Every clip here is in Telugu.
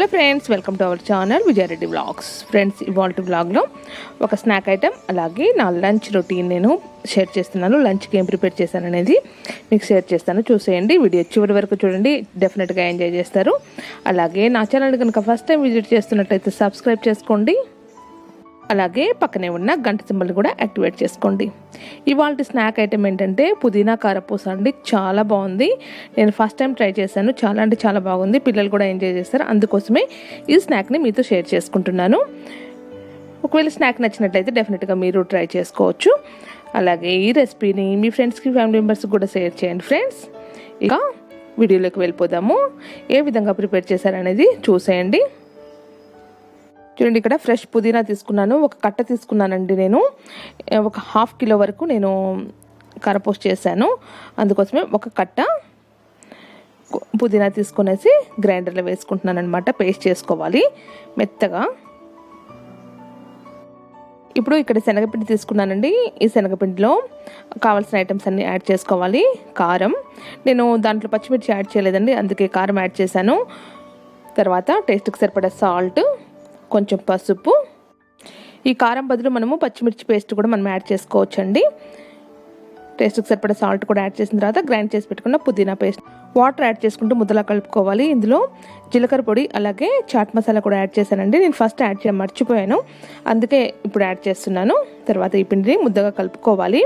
Hello friends, welcome to our channel Vijaya Reddy vlogs. Friends, ఇవాల్టి వ్లాగ్లో ఒక స్నాక్ ఐటెం అలాగే నా లంచ్ రొటీన్ నేను షేర్ చేస్తున్నాను. లంచ్కి ఏం ప్రిపేర్ చేశాను అనేది మీకు షేర్ చేస్తాను, చూసేయండి. వీడియో చివరి వరకు చూడండి, డెఫినెట్గా ఎంజాయ్ చేస్తారు. అలాగే నా ఛానల్ కనుక ఫస్ట్ టైం విజిట్ చేస్తున్నట్టయితే సబ్స్క్రైబ్ చేసుకోండి. అలాగే పక్కనే ఉన్న గంట సింబల్ కూడా యాక్టివేట్ చేసుకోండి. ఇవాళ స్నాక్ ఐటెం ఏంటంటే పుదీనా కారపూస అండి. చాలా బాగుంది. నేను ఫస్ట్ టైం ట్రై చేశాను. చాలా అంటే చాలా బాగుంది. పిల్లలు కూడా ఎంజాయ్ చేస్తారు. అందుకోసమే ఈ స్నాక్ని మీతో షేర్ చేసుకుంటున్నాను. ఒకవేళ స్నాక్ నచ్చినట్లయితే డెఫినెట్గా మీరు ట్రై చేసుకోవచ్చు. అలాగే ఈ రెసిపీని మీ ఫ్రెండ్స్కి, ఫ్యామిలీ మెంబర్స్కి కూడా షేర్ చేయండి ఫ్రెండ్స్. ఇక వీడియోలోకి వెళ్ళిపోదాము. ఏ విధంగా ప్రిపేర్ చేశారనేది చూసేయండి. చూడండి, ఇక్కడ ఫ్రెష్ పుదీనా తీసుకున్నాను. ఒక కట్ట తీసుకున్నానండి. నేను ఒక ½ కిలో వరకు నేను కరపూస చేశాను. అందుకోసమే ఒక కట్ట పుదీనా తీసుకునేసి గ్రైండర్లో వేసుకుంటున్నాను అనమాట. పేస్ట్ చేసుకోవాలి మెత్తగా. ఇప్పుడు ఇక్కడ శనగపిండి తీసుకున్నానండి. ఈ శనగపిండిలో కావాల్సిన ఐటమ్స్ అన్నీ యాడ్ చేసుకోవాలి. కారం, నేను దాంట్లో పచ్చిమిర్చి యాడ్ చేయలేదండి, అందుకే కారం యాడ్ చేశాను. తర్వాత టేస్ట్కి సరిపడా సాల్ట్, కొంచెం పసుపు. ఈ కారం బదులు మనము పచ్చిమిర్చి పేస్ట్ కూడా మనం యాడ్ చేసుకోవచ్చండి. టేస్ట్కి సరిపడా సాల్ట్ కూడా యాడ్ చేసిన తర్వాత గ్రైండ్ చేసి పెట్టుకున్న పుదీనా పేస్ట్, వాటర్ యాడ్ చేసుకుంటూ ముద్దలా కలుపుకోవాలి. ఇందులో జీలకర్ర పొడి అలాగే చాట్ మసాలా కూడా యాడ్ చేశానండి. నేను ఫస్ట్ యాడ్ చేయడం మర్చిపోయాను, అందుకే ఇప్పుడు యాడ్ చేస్తున్నాను. తర్వాత ఈ పిండిని ముద్దగా కలుపుకోవాలి.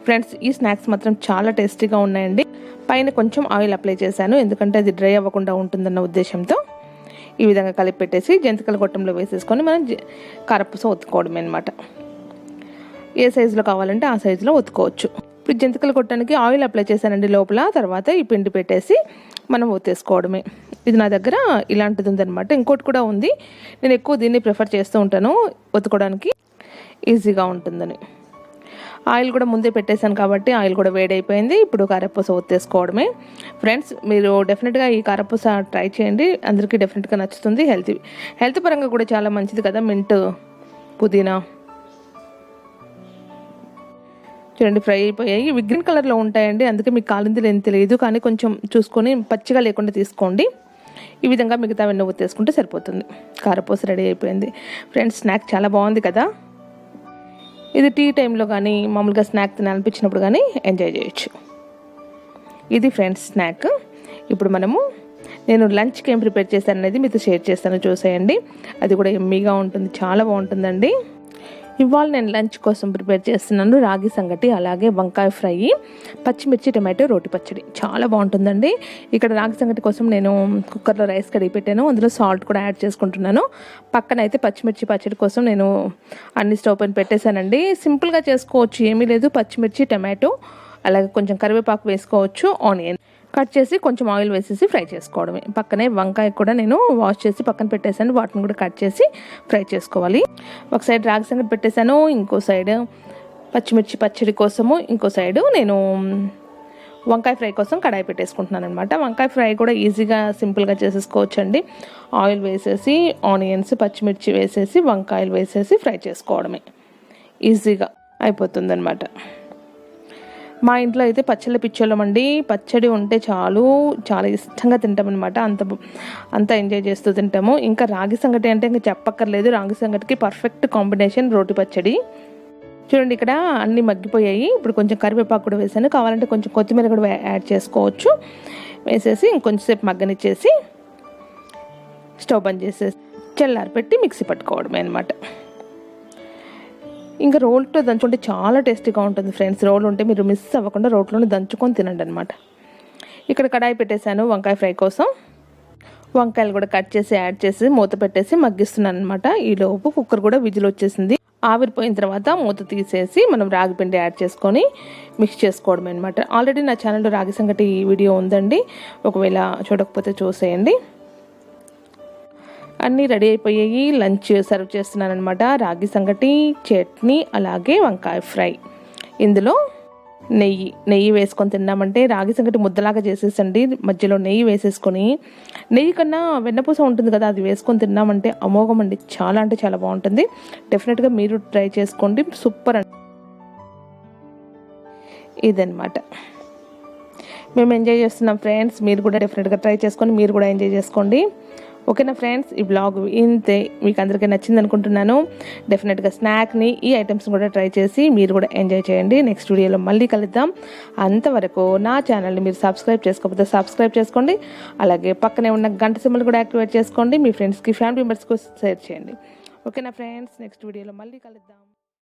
ఫ్రెండ్స్, ఈ స్నాక్స్ మాత్రం చాలా టేస్టీగా ఉన్నాయండి. పైన కొంచెం ఆయిల్ అప్లై చేశాను, ఎందుకంటే అది డ్రై అవ్వకుండా ఉంటుందన్న ఉద్దేశంతో. ఈ విధంగా కలిపి పెట్టేసి జంతికల గొట్టంలో వేసేసుకొని మనం కారపూస ఒత్తుకోవడమే అనమాట. ఏ సైజులో కావాలంటే ఆ సైజులో ఒత్తుకోవచ్చు. ఇప్పుడు జంతికల గొట్టానికి ఆయిల్ అప్లై చేశానండి లోపల. తర్వాత ఈ పిండి పెట్టేసి మనం ఒత్తేసుకోవడమే. ఇది నా దగ్గర ఇలాంటిది ఉందన్నమాట. ఇంకోటి కూడా ఉంది, నేను ఎక్కువ దీన్ని ప్రిఫర్ చేస్తూ ఉంటాను, ఒత్తుకోవడానికి ఈజీగా ఉంటుందని. ఆయిల్ కూడా ముందే పెట్టేశాను కాబట్టి ఆయిల్ కూడా వేడైపోయింది. ఇప్పుడు కారపూస ఒత్తేసుకోవడమే. ఫ్రెండ్స్, మీరు డెఫినెట్గా ఈ కారపూస ట్రై చేయండి. అందరికీ డెఫినెట్గా నచ్చుతుంది. హెల్త్ పరంగా కూడా చాలా మంచిది కదా మింట్, పుదీనా. చూడండి, ఫ్రై అయిపోయాయి. ఇవి గ్రీన్ కలర్లో ఉంటాయండి, అందుకే మీకు కాలింది లేని తెలియదు, కానీ కొంచెం చూసుకొని పచ్చిగా లేకుండా తీసుకోండి. ఈ విధంగా మిగతా వెన్న ఒత్తేసుకుంటే సరిపోతుంది. కారపూస రెడీ అయిపోయింది. ఫ్రెండ్స్, స్నాక్ చాలా బాగుంది కదా. ఇది టీ టైంలో కానీ మామూలుగా స్నాక్ తినాలనిపించినప్పుడు కానీ ఎంజాయ్ చేయొచ్చు. ఇది ఫ్రెండ్స్ స్నాక్. ఇప్పుడు నేను లంచ్కి ఏం ప్రిపేర్ చేశాను అనేది మీతో షేర్ చేస్తాను, చూసేయండి. అది కూడా ఎమ్మీగా ఉంటుంది, చాలా బాగుంటుందండి. ఇవాళ నేను లంచ్ కోసం ప్రిపేర్ చేస్తున్నాను రాగి సంగటి అలాగే వంకాయ ఫ్రై, పచ్చిమిర్చి టమాటో రోటి పచ్చడి. చాలా బాగుంటుందండి. ఇక్కడ రాగి సంగటి కోసం నేను కుక్కర్లో రైస్ కడిగి పెట్టాను, అందులో సాల్ట్ కూడా యాడ్ చేసుకుంటున్నాను. పక్కన అయితే పచ్చిమిర్చి పచ్చడి కోసం నేను అన్ని స్టవ్ పైన పెట్టేశానండి. సింపుల్గా చేసుకోవచ్చు, ఏమీ లేదు. పచ్చిమిర్చి, టమాటో అలాగే కొంచెం కరివేపాకు వేసుకోవచ్చు, ఆనియన్ కట్ చేసి కొంచెం ఆయిల్ వేసేసి ఫ్రై చేసుకోవడమే. పక్కనే వంకాయ కూడా నేను వాష్ చేసి పక్కన పెట్టేశాను, వాటిని కూడా కట్ చేసి ఫ్రై చేసుకోవాలి. ఒక సైడ్ రాగి సంగటి పెట్టేశాను, ఇంకో సైడ్ పచ్చిమిర్చి పచ్చడి కోసము, ఇంకో సైడు నేను వంకాయ ఫ్రై కోసం కడాయి పెట్టేసుకుంటున్నాను అనమాట. వంకాయ ఫ్రై కూడా ఈజీగా సింపుల్గా చేసేసుకోవచ్చు అండి. ఆయిల్ వేసేసి ఆనియన్స్, పచ్చిమిర్చి వేసేసి వంకాయలు వేసేసి ఫ్రై చేసుకోవడమే, ఈజీగా అయిపోతుందన్నమాట. మా ఇంట్లో అయితే పచ్చళ్ళ పిచ్చోళ్ళం అండి. పచ్చడి ఉంటే చాలు, చాలా ఇష్టంగా తింటామన్నమాట. అంత ఎంజాయ్ చేస్తూ తింటాము. ఇంకా రాగి సంగటి అంటే ఇంకా చెప్పక్కర్లేదు. రాగి సంగటికి పర్ఫెక్ట్ కాంబినేషన్ రోటి పచ్చడి. చూడండి, ఇక్కడ అన్నీ మగ్గిపోయాయి. ఇప్పుడు కొంచెం కరివేపాకు కూడా వేసాను, కావాలంటే కొంచెం కొత్తిమీర కూడా యాడ్ చేసుకోవచ్చు. వేసేసి ఇంకొంచెంసేపు మగ్గనిచ్చేసి స్టవ్ బంద్ చేసేసి చల్లారి పెట్టి మిక్సీ పట్టుకోవడమే అనమాట. ఇంకా రోల్తో దంచుకుంటే చాలా టేస్టీగా ఉంటుంది ఫ్రెండ్స్. రోల్ ఉంటే మీరు మిస్ అవ్వకుండా రోట్లోనే దంచుకొని తినండి అనమాట. ఇక్కడ కడాయి పెట్టేశాను వంకాయ ఫ్రై కోసం. వంకాయలు కూడా కట్ చేసి యాడ్ చేసి మూత పెట్టేసి మగ్గిస్తున్నాను అనమాట. ఈలోపు కుక్కర్ కూడా విజిల్ వచ్చేసింది. ఆవిరిపోయిన తర్వాత మూత తీసేసి మనం రాగి పిండి యాడ్ చేసుకొని మిక్స్ చేసుకోవడమే అనమాట. ఆల్రెడీ నా ఛానల్లో రాగి సంగటి వీడియో ఉందండి, ఒకవేళ చూడకపోతే చూసేయండి. అన్నీ రెడీ అయిపోయాయి. లంచ్ సర్వ్ చేస్తున్నాను అనమాట. రాగి సంగటి, చట్నీ అలాగే వంకాయ ఫ్రై. ఇందులో నెయ్యి వేసుకొని తిన్నామంటే రాగి సంగటి ముద్దలాగా చేసేసండి. మధ్యలో నెయ్యి వేసేసుకొని, నెయ్యి కన్నా వెన్నపూస ఉంటుంది కదా, అది వేసుకొని తిన్నామంటే అమోఘం అండి. చాలా అంటే చాలా బాగుంటుంది. డెఫినెట్గా మీరు ట్రై చేసుకోండి, సూపర్ అండి. ఇదన్నమాట. మేము ఎంజాయ్ చేస్తున్నాం ఫ్రెండ్స్. మీరు కూడా డెఫినెట్గా ట్రై చేసుకొని మీరు కూడా ఎంజాయ్ చేసుకోండి. ఓకేనా ఫ్రెండ్స్, ఈ బ్లాగ్ ఇంతే. మీకు అందరికీ నచ్చింది అనుకుంటున్నాను. డెఫినెట్గా స్నాక్ని ఈ ఐటమ్స్ కూడా ట్రై చేసి మీరు కూడా ఎంజాయ్ చేయండి. నెక్స్ట్ వీడియోలో మళ్ళీ కలుద్దాం. అంతవరకు నా ఛానల్ని మీరు సబ్స్క్రైబ్ చేసుకోకపోతే సబ్స్క్రైబ్ చేసుకోండి. అలాగే పక్కనే ఉన్న గంట సింబల్ కూడా యాక్టివేట్ చేసుకోండి. మీ ఫ్రెండ్స్కి, ఫ్యామిలీ మెంబర్స్కి షేర్ చేయండి. ఓకేనా ఫ్రెండ్స్, నెక్స్ట్ వీడియోలో మళ్ళీ కలుద్దాం.